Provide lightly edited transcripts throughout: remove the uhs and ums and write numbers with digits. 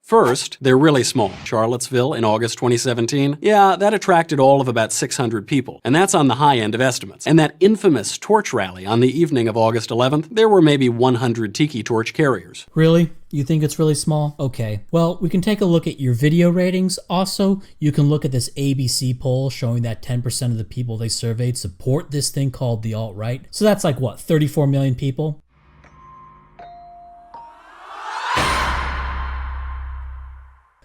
First, they're really small. Charlottesville in August 2017, yeah, that attracted all of about 600 people, and that's on the high end of estimates. And that infamous torch rally on the evening of August 11th, there were maybe 100 tiki torch carriers. Really? You think it's really small? Okay. Well, we can take a look at your video ratings. Also, you can look at this ABC poll showing that 10% of the people they surveyed support this thing called the alt-right. So that's like, what, 34 million people?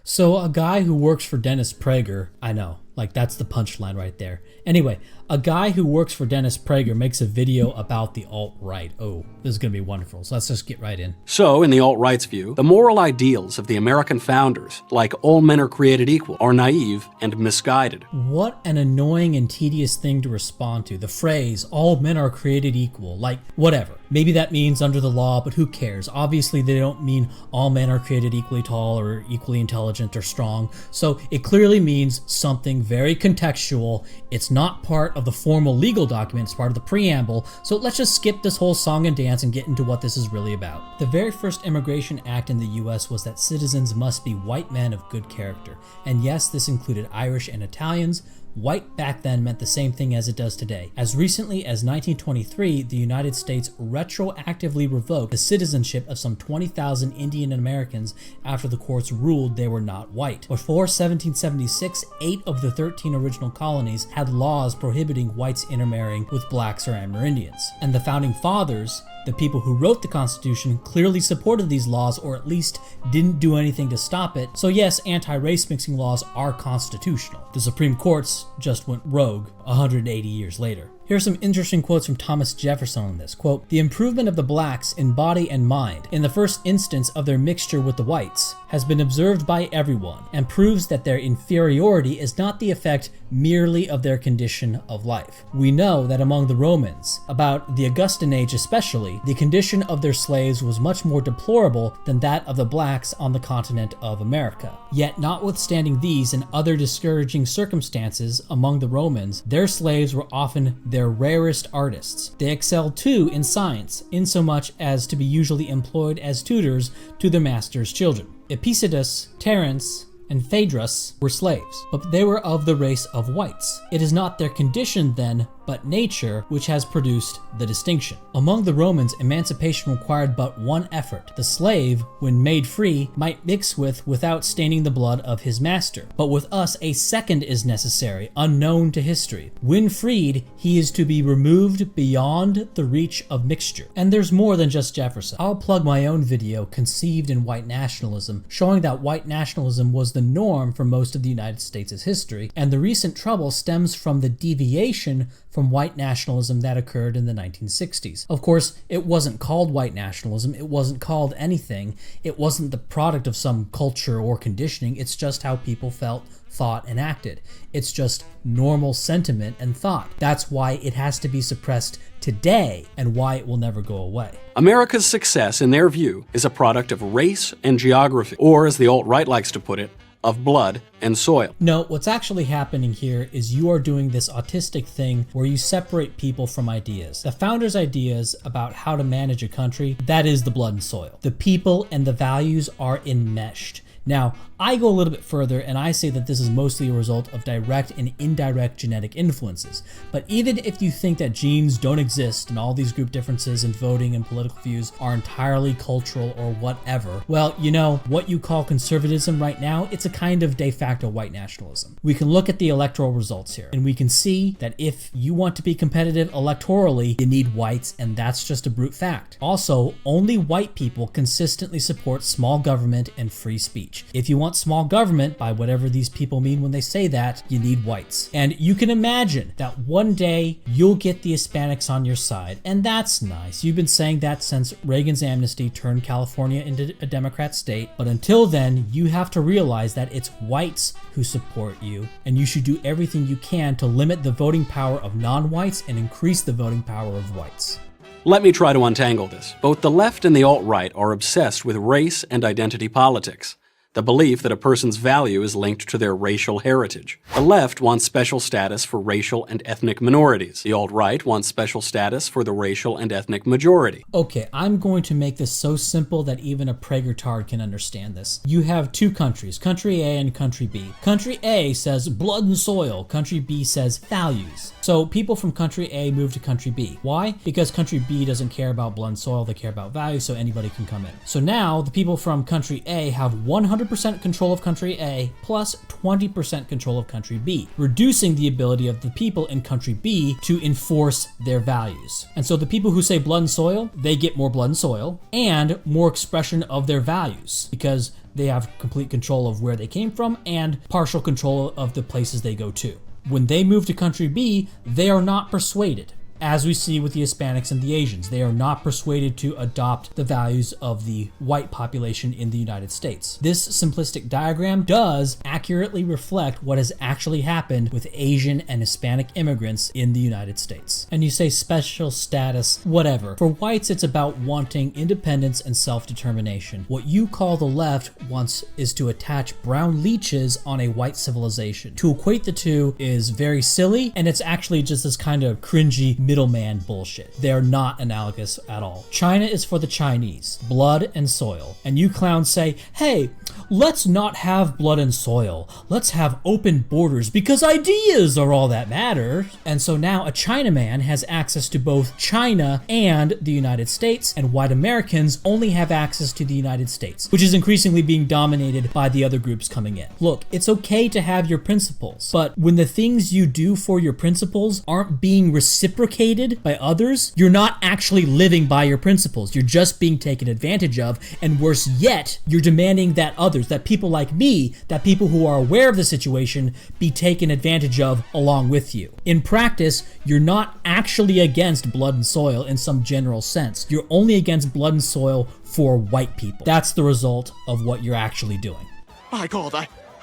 So a guy who works for Dennis Prager, I know, like that's the punchline right there. Anyway, a guy who works for Dennis Prager makes a video about the alt-right. Oh, this is going to be wonderful. So let's just get right in. So, in the alt-right's view, the moral ideals of the American founders, like all men are created equal, are naive and misguided. What an annoying and tedious thing to respond to. The phrase, all men are created equal, like whatever. Maybe that means under the law, but who cares? Obviously, they don't mean all men are created equally tall or equally intelligent or strong. So it clearly means something very contextual. It's not part of the formal legal document, it's part of the preamble. So let's just skip this whole song and dance and get into what this is really about. The very first Immigration Act in the US was that citizens must be white men of good character. And yes, this included Irish and Italians. White back then meant the same thing as it does today. As recently as 1923, the United States retroactively revoked the citizenship of some 20,000 Indian Americans after the courts ruled they were not white. Before 1776, 8 of the 13 original colonies had laws prohibiting whites intermarrying with blacks or Amerindians. And the founding fathers, the people who wrote the Constitution, clearly supported these laws, or at least didn't do anything to stop it. So yes, anti-race mixing laws are constitutional. The Supreme Courts just went rogue 180 years later. Here are some interesting quotes from Thomas Jefferson on this. Quote, "The improvement of the blacks in body and mind, in the first instance of their mixture with the whites, has been observed by everyone, and proves that their inferiority is not the effect merely of their condition of life. We know that among the Romans, about the Augustan age especially, the condition of their slaves was much more deplorable than that of the blacks on the continent of America. Yet notwithstanding these and other discouraging circumstances among the Romans, their slaves were often their rarest artists. They excelled too in science, insomuch as to be usually employed as tutors to their masters' children. Epictetus, Terence, and Phaedrus were slaves, but they were of the race of whites. It is not their condition then, but nature, which has produced the distinction. Among the Romans, emancipation required but one effort. The slave, when made free, might mix with without staining the blood of his master. But with us, a second is necessary, unknown to history. When freed, he is to be removed beyond the reach of mixture." And there's more than just Jefferson. I'll plug my own video, Conceived in White Nationalism, showing that white nationalism was the norm for most of the United States' history, and the recent trouble stems from the deviation from white nationalism that occurred in the 1960s. Of course, it wasn't called white nationalism, it wasn't called anything, it wasn't the product of some culture or conditioning, it's just how people felt, thought, and acted. It's just normal sentiment and thought. That's why it has to be suppressed today and why it will never go away. America's success, in their view, is a product of race and geography, or as the alt-right likes to put it, of blood and soil. No, what's actually happening here is you are doing this autistic thing where you separate people from ideas. The founders' ideas about how to manage a country, that is the blood and soil. The people and the values are enmeshed. Now, I go a little bit further and I say that this is mostly a result of direct and indirect genetic influences. But even if you think that genes don't exist and all these group differences in voting and political views are entirely cultural or whatever, well, you know, what you call conservatism right now, it's a kind of de facto white nationalism. We can look at the electoral results here and we can see that if you want to be competitive electorally, you need whites, and that's just a brute fact. Also, only white people consistently support small government and free speech. If you want small government, by whatever these people mean when they say that, you need whites. And you can imagine that one day you'll get the Hispanics on your side, and that's nice. You've been saying that since Reagan's amnesty turned California into a Democrat state, but until then, you have to realize that it's whites who support you, and you should do everything you can to limit the voting power of non-whites and increase the voting power of whites. Let me try to untangle this. Both the left and the alt-right are obsessed with race and identity politics. the belief that a person's value is linked to their racial heritage. The left wants special status for racial and ethnic minorities. The alt-right wants special status for the racial and ethnic majority. Okay, I'm going to make this so simple that even a Prager tard can understand this. You have two countries, country A and country B. Country A says blood and soil. Country B says values. So people from country A move to country B. Why? Because country B doesn't care about blood and soil, they care about values, so anybody can come in. So now the people from country A have 100% control of country A plus 20% control of country B, reducing the ability of the people in country B to enforce their values. And so the people who say blood and soil, they get more blood and soil and more expression of their values because they have complete control of where they came from and partial control of the places they go to. When they move to country B, they are not persuaded. As we see with the Hispanics and the Asians, they are not persuaded to adopt the values of the white population in the United States. This simplistic diagram does accurately reflect what has actually happened with Asian and Hispanic immigrants in the United States. And you say special status, whatever. For whites, it's about wanting independence and self-determination. What you call the left wants is to attach brown leeches on a white civilization. To equate the two is very silly, and it's actually just this kind of cringy middleman bullshit. They are not analogous at all. China is for the Chinese, blood and soil. And you clowns say, hey, let's not have blood and soil. Let's have open borders because ideas are all that matters. And so now a Chinaman has access to both China and the United States, and white Americans only have access to the United States, which is increasingly being dominated by the other groups coming in. Look, it's okay to have your principles, but when the things you do for your principles aren't being reciprocated by others, you're not actually living by your principles. You're just being taken advantage of, and worse yet, you're demanding that others, that people like me, that people who are aware of the situation, be taken advantage of along with you. In practice, you're not actually against blood and soil in some general sense. You're only against blood and soil for white people. That's the result of what you're actually doing. My God,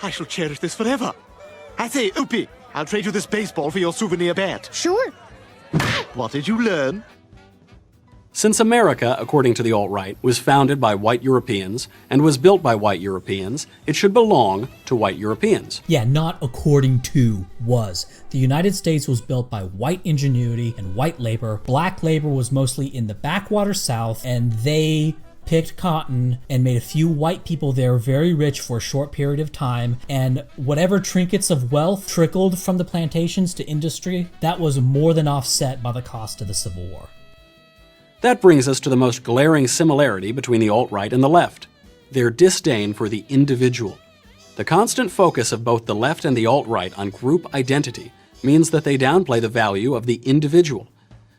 I shall cherish this forever. I say, Opie, I'll trade you this baseball for your souvenir bat. Sure. What did you learn? Since America, according to the alt-right, was founded by white Europeans and was built by white Europeans, it should belong to white Europeans. Yeah, not according to, was. The United States was built by white ingenuity and white labor. Black labor was mostly in the backwater South, and they picked cotton and made a few white people there very rich for a short period of time, and whatever trinkets of wealth trickled from the plantations to industry, that was more than offset by the cost of the Civil War. That brings us to the most glaring similarity between the alt-right and the left: their disdain for the individual. The constant focus of both the left and the alt-right on group identity means that they downplay the value of the individual.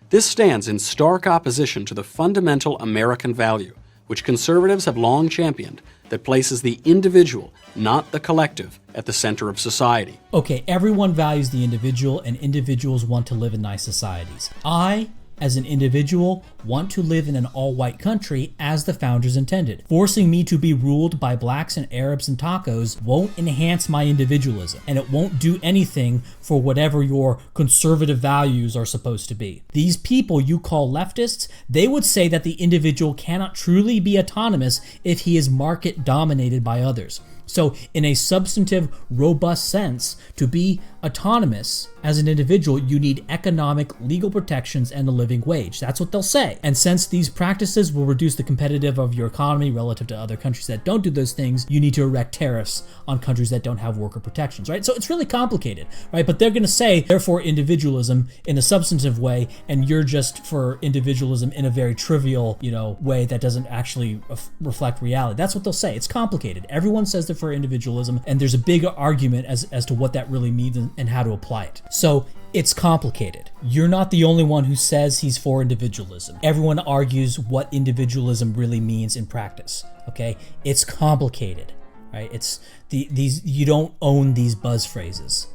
This stands in stark opposition to the fundamental American value, which conservatives have long championed, that places the individual, not the collective, at the center of society. Okay, everyone values the individual, and individuals want to live in nice societies. I, as an individual, want to live in an all-white country as the founders intended. Forcing me to be ruled by blacks and Arabs and tacos won't enhance my individualism, and it won't do anything for whatever your conservative values are supposed to be. These people you call leftists, they would say that the individual cannot truly be autonomous if he is market dominated by others. So in a substantive, robust sense, to be autonomous as an individual, you need economic, legal protections and a living wage. That's what they'll say. And since these practices will reduce the competitive of your economy relative to other countries that don't do those things, you need to erect tariffs on countries that don't have worker protections, right? So it's really complicated, right? But they're going to say, therefore, individualism in a substantive way, and you're just for individualism in a very trivial, way that doesn't actually reflect reality. That's what they'll say. It's complicated. Everyone says they're for individualism, and there's a big argument as to what that really means and how to apply it. So it's complicated. You're not the only one who says he's for individualism. Everyone argues what individualism really means in practice. Okay, it's complicated, right? It's these you don't own these buzz phrases.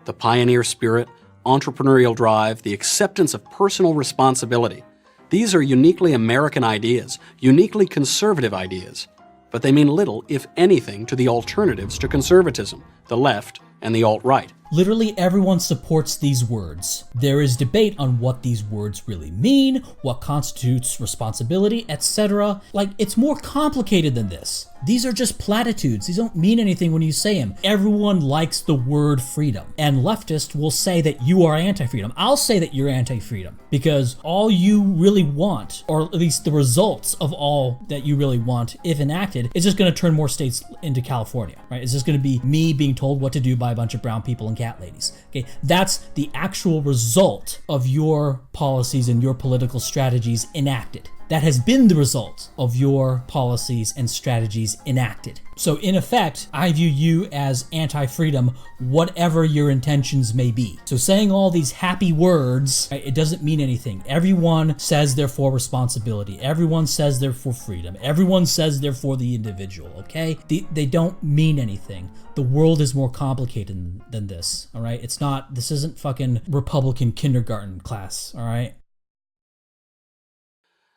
The pioneer spirit, entrepreneurial drive, the acceptance of personal responsibility. These are uniquely American ideas, uniquely conservative ideas, but they mean little, if anything, to the alternatives to conservatism, the left and the alt-right. Literally everyone supports these words. There is debate on what these words really mean, what constitutes responsibility, etc. Like, it's more complicated than this. These are just platitudes. These don't mean anything when you say them. Everyone likes the word freedom. And leftists will say that you are anti-freedom. I'll say that you're anti-freedom because all you really want, or at least the results of all that you really want, if enacted, is just going to turn more states into California, right? It's just going to be me being told what to do by a bunch of brown people and cat ladies. Okay, that's the actual result of your policies and your political strategies enacted. That has been the result of your policies and strategies enacted. So in effect, I view you as anti-freedom, whatever your intentions may be. So saying all these happy words, right, it doesn't mean anything. Everyone says they're for responsibility. Everyone says they're for freedom. Everyone says they're for the individual, okay? They don't mean anything. The world is more complicated than this, all right? This isn't fucking Republican kindergarten class, all right?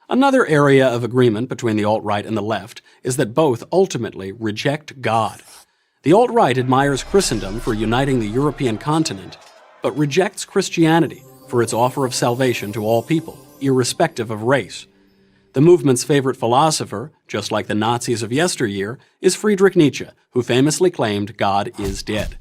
Another area of agreement between the alt-right and the left is that both ultimately reject God. The alt-right admires Christendom for uniting the European continent, but rejects Christianity for its offer of salvation to all people, irrespective of race. The movement's favorite philosopher, just like the Nazis of yesteryear, is Friedrich Nietzsche, who famously claimed God is dead.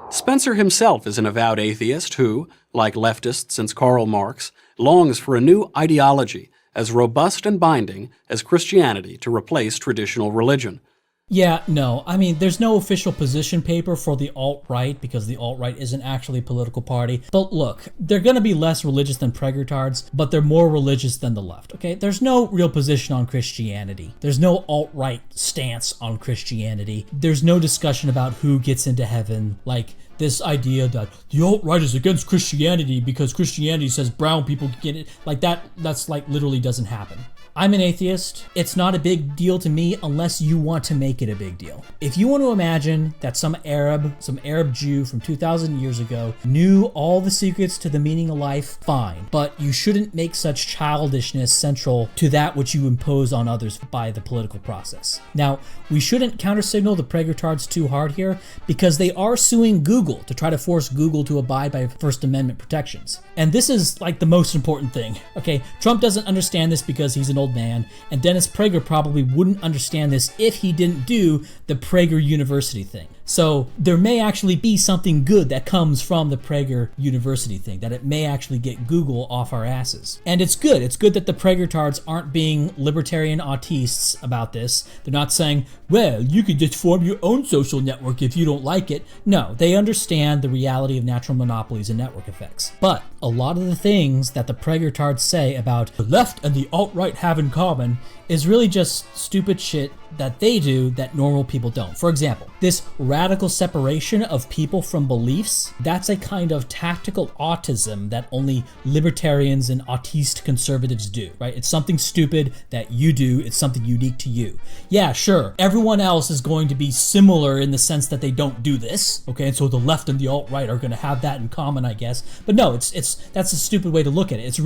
Spencer himself is an avowed atheist who, like leftists since Karl Marx, longs for a new ideology as robust and binding as Christianity to replace traditional religion. Yeah, no, I mean, there's no official position paper for the alt-right because the alt-right isn't actually a political party. But look, they're going to be less religious than Prager-tards, but they're more religious than the left, okay? There's no real position on Christianity. There's no alt-right stance on Christianity. There's no discussion about who gets into heaven, like this idea that the alt-right is against Christianity because Christianity says brown people can get it. Like that's like literally doesn't happen. I'm an atheist. It's not a big deal to me unless you want to make it a big deal. If you want to imagine that some Arab Jew from 2,000 years ago knew all the secrets to the meaning of life, fine. But you shouldn't make such childishness central to that which you impose on others by the political process. Now, we shouldn't countersignal the Prager-tards too hard here because they are suing Google to try to force Google to abide by First Amendment protections. And this is like the most important thing. Okay, Trump doesn't understand this because he's an old man, and Dennis Prager probably wouldn't understand this if he didn't do the Prager University thing. So there may actually be something good that comes from the Prager University thing, that it may actually get Google off our asses. And it's good. It's good that the Prager-tards aren't being libertarian autists about this. They're not saying, well, you could just form your own social network if you don't like it. No, they understand the reality of natural monopolies and network effects. But a lot of the things that the Prager-tards say about the left and the alt-right have in common is really just stupid shit that they do that normal people don't. For example, this radical separation of people from beliefs, that's a kind of tactical autism that only libertarians and autiste conservatives do, right? It's something stupid that you do, it's something unique to you. Yeah, sure, everyone else is going to be similar in the sense that they don't do this, okay? And so the left and the alt-right are gonna have that in common, I guess. But no, that's a stupid way to look at it.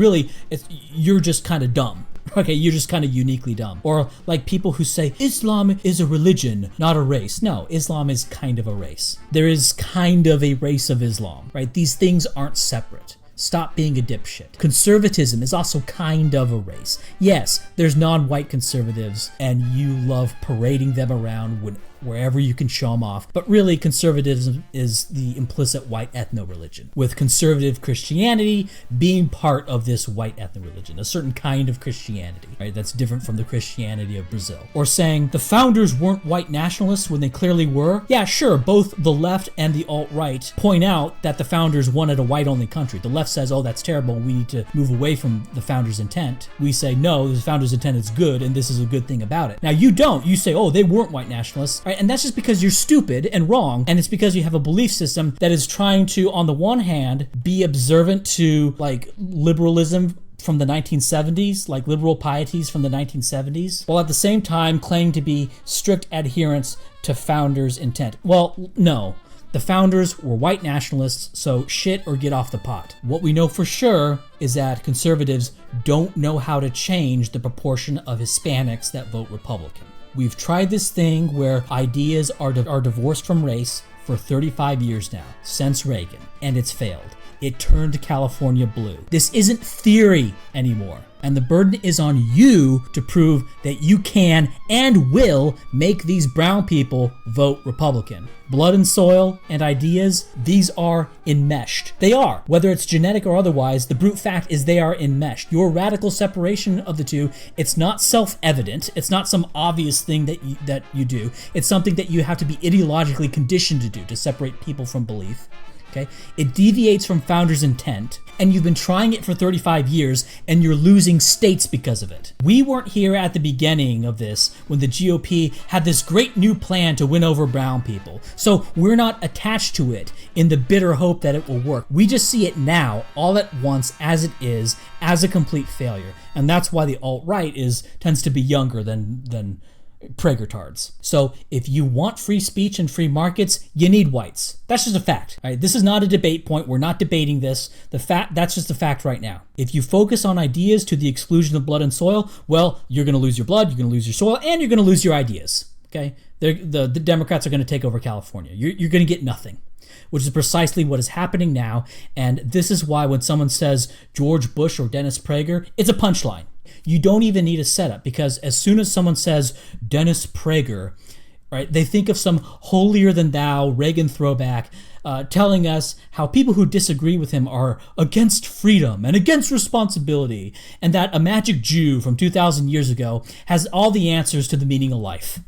You're just kind of dumb. Okay, you're just kind of uniquely dumb. Or like people who say Islam is a religion, not a race. No, Islam is kind of a race. There is kind of a race of Islam, right? These things aren't separate. Stop being a dipshit. Conservatism is also kind of a race. Yes, there's non-white conservatives, and you love parading them around wherever you can show them off. But really, conservatism is the implicit white ethno-religion, with conservative Christianity being part of this white ethno-religion, a certain kind of Christianity, right? That's different from the Christianity of Brazil. Or saying the founders weren't white nationalists when they clearly were. Yeah, sure, both the left and the alt-right point out that the founders wanted a white-only country. The left says, oh, that's terrible, we need to move away from the founders' intent. We say, no, the founders' intent is good, and this is a good thing about it. Now, you don't. You say, oh, they weren't white nationalists. Right? And that's just because you're stupid and wrong, and it's because you have a belief system that is trying to, on the one hand, be observant to like liberalism from the 1970s, like liberal pieties from the 1970s, while at the same time claim to be strict adherents to founders' intent. Well, no. The founders were white nationalists, so shit or get off the pot. What we know for sure is that conservatives don't know how to change the proportion of Hispanics that vote Republican. We've tried this thing where ideas are divorced from race. for 35 years now, since Reagan, and it's failed. It turned California blue. This isn't theory anymore. And the burden is on you to prove that you can and will make these brown people vote Republican. Blood and soil and ideas, these are enmeshed. They are. Whether it's genetic or otherwise, the brute fact is they are enmeshed. Your radical separation of the two, it's not self-evident. It's not some obvious thing that you do. It's something that you have to be ideologically conditioned to do to separate people from belief. Okay? It deviates from founders' intent, and you've been trying it for 35 years, and you're losing states because of it. We weren't here at the beginning of this when the GOP had this great new plan to win over brown people, so we're not attached to it in the bitter hope that it will work. We just see it now, all at once, as it is, as a complete failure, and that's why the alt-right tends to be younger than Prager tards. So if you want free speech and free markets, you need whites. That's just a fact. All right, this is not a debate point. We're not debating this. That's just a fact right now. If you focus on ideas to the exclusion of blood and soil, well, you're going to lose your blood, you're going to lose your soil, and you're going to lose your ideas. Okay, the Democrats are going to take over California. You're going to get nothing, which is precisely what is happening now. And this is why when someone says George Bush or Dennis Prager, it's a punchline. You don't even need a setup, because as soon as someone says Dennis Prager, right, they think of some holier-than-thou Reagan throwback telling us how people who disagree with him are against freedom and against responsibility, and that a magic Jew from 2,000 years ago has all the answers to the meaning of life.